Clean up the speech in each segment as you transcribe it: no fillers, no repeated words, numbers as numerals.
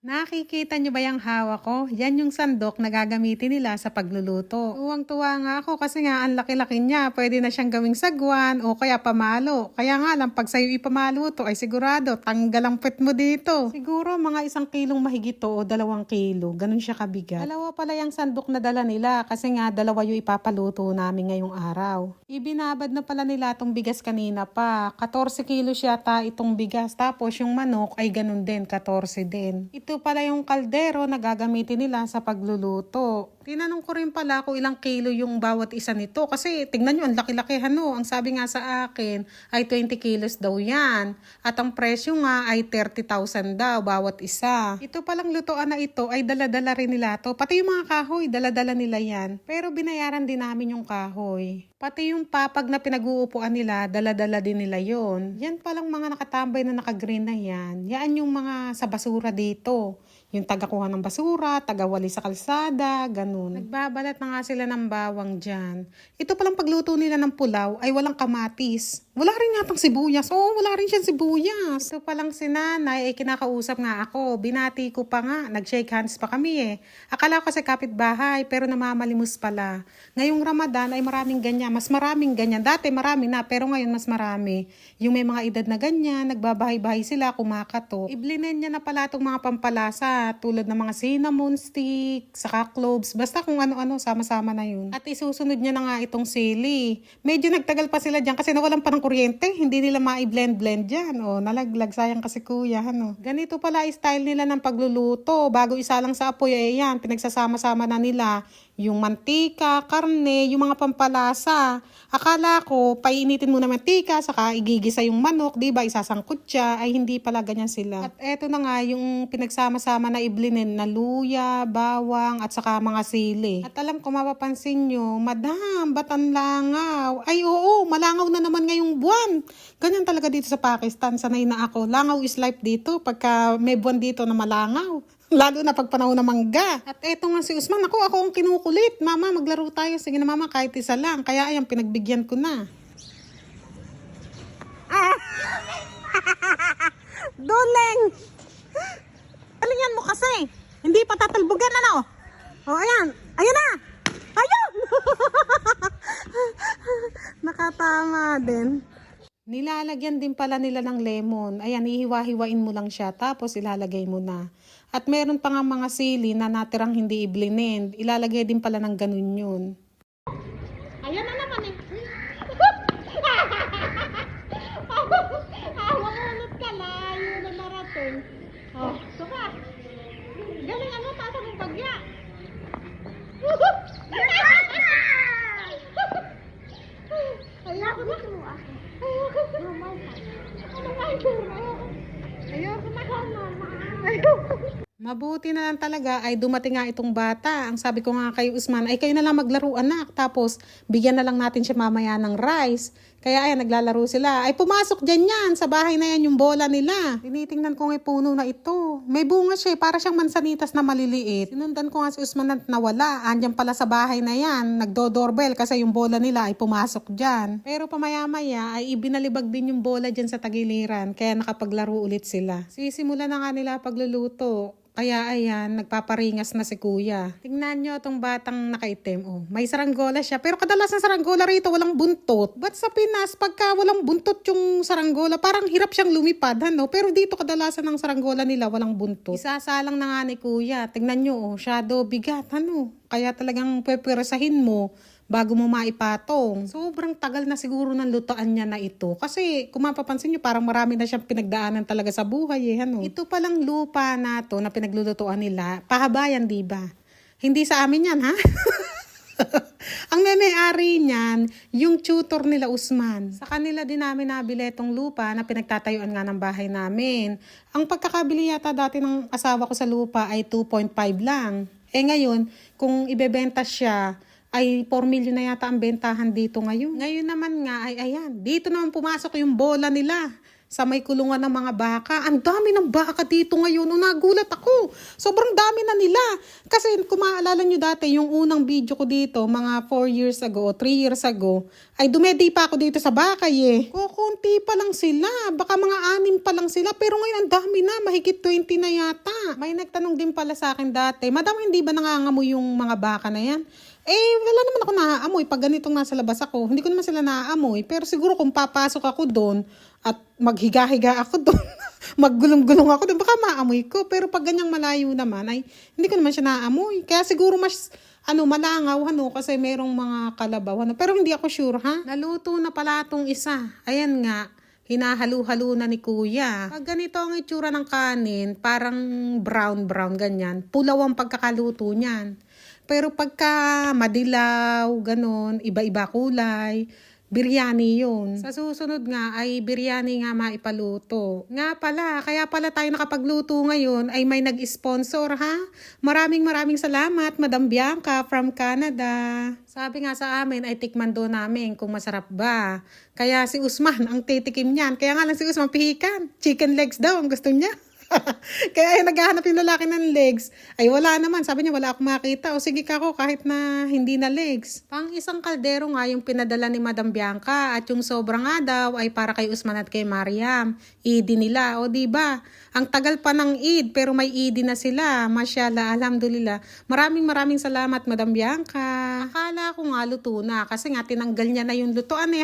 Nakikita niyo ba yung hawak ko? Yan yung sandok na gagamitin nila sa pagluluto. Tuwang-tuwa nga ako kasi nga ang laki-laki niya. Pwede na siyang gawing sagwan o kaya pamalo. Kaya nga lang pag sa'yo ipamalo to ay sigurado tanggal ang pet mo dito. Siguro mga 1 kilong mahigit to o 2 kilo. Ganun siya kabigat. Dalawa pala yung sandok na dala nila kasi nga dalawa yung ipapaluto namin ngayong araw. Ibinabad na pala nila tong bigas kanina pa. 14 kilos yata itong bigas. Tapos yung manok ay ganun din, 14 din. Ito pala yung kaldero na gagamitin nila sa pagluluto. Tinanong ko rin pala kung ilang kilo yung bawat isa nito kasi tingnan nyo ang laki-laki Ang sabi nga sa akin ay 20 kilos daw yan. At ang presyo nga ay 30,000 daw bawat isa. Ito palang lutoan na ito ay dala-dala rin nila to. Pati yung mga kahoy, dala-dala nila yan. Pero binayaran din namin yung kahoy. Pati yung papag na pinag-uupuan nila, dala-dala din nila yon. Yan palang mga nakatambay na nakagreen na yan. Yan yung mga sa basura dito. Yung taga-kuha ng basura, taga-wali sa kalsada, ganun. Nagbabalat na nga sila ng bawang dyan. Ito palang pagluto nila ng pulaw ay walang kamatis. Wala rin yatang sibuyas. Oo, wala rin siyang sibuyas. Ito palang si nanay ay kinakausap nga ako. Binati ko pa nga. Nag-shake hands pa kami eh. Akala ko kasi kapitbahay pero namamalimos pala. Ngayong Ramadan ay maraming ganyan. Mas maraming ganyan. Dati marami na pero ngayon mas marami. Yung may mga edad na ganyan, nagbabahay-bahay sila, kumakato. Iblinen niya na pala itong mga pampalasa tulad ng mga cinnamon stick, saka cloves. Basta kung ano-ano, sama-sama na yun. At isusunod niya na nga itong sili. Medyo nagtagal pa sila dyan kasi nawalan pa ng kuryente, hindi nila ma-blend-blend dyan. O, nalaglag, sayang kasi kuya. Ganito pala style nila ng pagluluto. Bago isa lang sa apoy, ay yan, pinagsasama-sama na nila yung mantika, karne, yung mga pampalasa. Akala ko, painitin muna mantika, saka igigisa yung manok, diba? Isasangkot siya, ay hindi pala ganyan sila. At eto na nga, yung pinagsama-sama na iblinin na luya, bawang, at saka mga sili. At alam ko, mapapansin nyo, Madam, ba't ang langaw? Ay oo, malangaw na naman ngayong buwan. Ganyan talaga dito sa Pakistan, sanay na ako. Langaw is life dito, pagka may buwan dito na malangaw. Lalo na pag panahon ng mangga. At eto nga si Usman, ako ang kinukulit. Mama, maglaro tayo. Sige na mama, kahit isa lang. Kaya ayan, pinagbigyan ko na. Doleng! Talingan mo kasi. Hindi pa tatalbugan, ano? O, ayan. Ayan na! Ayun! Nakatama din. Nilalagyan din pala nila ng lemon. Ayan, ihiwa-hiwain mo lang siya. Tapos ilalagay mo na. At meron pa nga mga sili na natirang hindi iblinin. Ilalagay din pala ng ganun yun. Ayan na naman eh. Mamunot ka layo na narating. Oh, suka. Galing ano, taas ang bagya. Ayoko na. Ayoko na. Ano ba ito? Ayoko na. Ayoko. Mabuti na lang talaga ay dumating nga itong bata. Ang sabi ko nga kay Usman ay kayo na lang maglaro anak. Tapos bigyan na lang natin siya mamaya ng rice. Kaya ayan naglalaro sila. Ay pumasok dyan yan. Sa bahay na yan yung bola nila. Tinitingnan ko nga puno na ito. May bunga siya para siyang mansanitas na maliliit. Sinundan ko nga si Usman at nawala. Andyan pala sa bahay na yan. Nagdo-doorbell kasi yung bola nila ay pumasok dyan. Pero pamaya-maya ay ibinalibag din yung bola dyan sa tagiliran. Kaya nakapaglaro ulit sila. Sisimula na nga nila pagluluto. Kaya ayan, nagpaparingas na si kuya. Tingnan nyo itong batang nakaitim. Oh, may saranggola siya. Pero kadalasan saranggola rito walang buntot. Ba't sa Pinas, pagka walang buntot yung saranggola, parang hirap siyang lumipad. Pero dito kadalasan ng saranggola nila walang buntot. Isasalang na nga ni kuya. Tingnan nyo, oh, shadow bigat. Kaya talagang pwepwersahin mo bago mo maipatong. Sobrang tagal na siguro ng lutoan niya na ito. Kasi kung mapapansin nyo, parang marami na siyang pinagdaanan talaga sa buhay. Ito palang lupa na to na pinaglulutuan nila, pahabayan diba? Hindi sa amin yan ha? Ang may-ari niyan, yung tutor nila Usman. Sa kanila din namin nabili itong lupa na pinagtatayuan nga ng bahay namin. Ang pagkakabili yata dati ng asawa ko sa lupa ay 2.5 lang. Ngayon, kung ibebenta siya, ay 4 million na yata ang bentahan dito ngayon. Ngayon naman nga ay ayan, dito naman pumasok yung bola nila. sa may kulungan ng mga baka. Ang dami ng baka dito ngayon. Nagulat ako. Sobrang dami na nila. Kasi kung maalala nyo dati, yung unang video ko dito, mga 4 years ago o 3 years ago, ay dumedi pa ako dito sa bakay eh. Kukunti pa lang sila. Baka mga 6 pa lang sila. Pero ngayon ang dami na. Mahigit 20 na yata. May nagtanong din pala sa akin dati, Madam, hindi ba nangangamoy yung mga baka na yan? Wala naman ako naaamoy pag ganitong nasa labas ako. Hindi ko naman sila naaamoy. Pero siguro kung papasok ako doon at maghiga-higa ako doon, maggulong-gulong ako doon, baka maamoy ko. Pero pag ganyang malayo naman, ay hindi ko naman siya naaamoy. Kaya siguro mas malangaw, kasi merong mga kalabaw, Pero hindi ako sure, ha? Naluto na pala itong isa. Ayan nga. Hinahalo-halo na ni kuya. Pag ganito ang itsura ng kanin, parang brown-brown ganyan. Pulaw ang pagkakaluto niyan. Pero pagka madilaw, ganon, iba-iba kulay, biryani yun. Sa susunod nga ay biryani nga maipaluto. Nga pala, kaya pala tayo nakapagluto ngayon ay may nag-sponsor, ha? Maraming salamat, Madam Bianca from Canada. Sabi nga sa amin ay tikman do namin kung masarap ba. Kaya si Usman ang titikim niyan. Kaya nga lang si Usman pihikan. Chicken legs daw ang gusto niya. Kaya naghahanap yung lalaki ng legs. Ay wala naman. Sabi niya wala akong makita. O sige kako kahit na hindi na legs. Pang isang kaldero nga yung pinadala ni Madam Bianca. At yung sobra nga daw ay para kay Usman at kay Mariam. Idi nila. O diba? Ang tagal pa ng Eid pero may Idi na sila. Masyaallah. Alhamdulillah. Maraming salamat Madam Bianca. Akala ko nga luto na. Kasi nga tinanggal niya na yung lutoan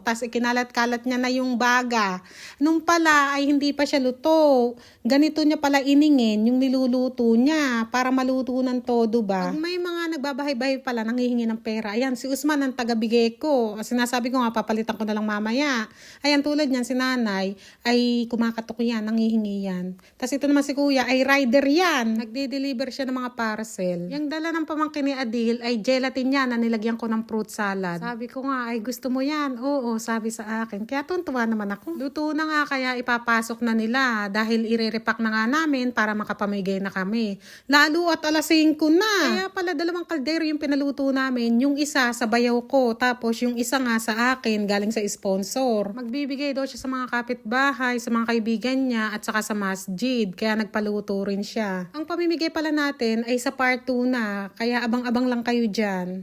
Tapos ikinalat-kalat niya na yung baga. Nung pala ay hindi pa siya luto. Ganito niya pala iningin yung niluluto niya para maluto ng todo ba. Pag may mga nagbabahay-bahay pala nanghihingi ng pera. Ayan, si Usman ang tagabigay ko. Sinasabi ko nga papalitan ko na lang mamaya. Ayan, tulad niyan si nanay ay kumakatok yan, nanghihingi yan. Tapos ito naman si kuya ay rider yan. Nagde-deliver siya ng mga parcel. Yung dala ng pamangkin ni Adil ay gelatin yan na nilagyan ko ng fruit salad. Sabi ko nga ay gusto mo yan? Oo, sabi sa akin. Kaya tuntua naman ako. Luto na nga kaya ipapasok na nila dahil irerepack na nga namin para makapamigay na kami. Lalo at alas 5 na. Kaya pala 2 kaldero yung pinaluto namin. Yung isa sa bayaw ko, tapos yung isa nga sa akin galing sa sponsor. Magbibigay daw siya sa mga kapitbahay, sa mga kaibigan niya at saka sa masjid. Kaya nagpaluto rin siya. Ang pamimigay pala natin ay sa part 2 na. Kaya abang-abang lang kayo dyan.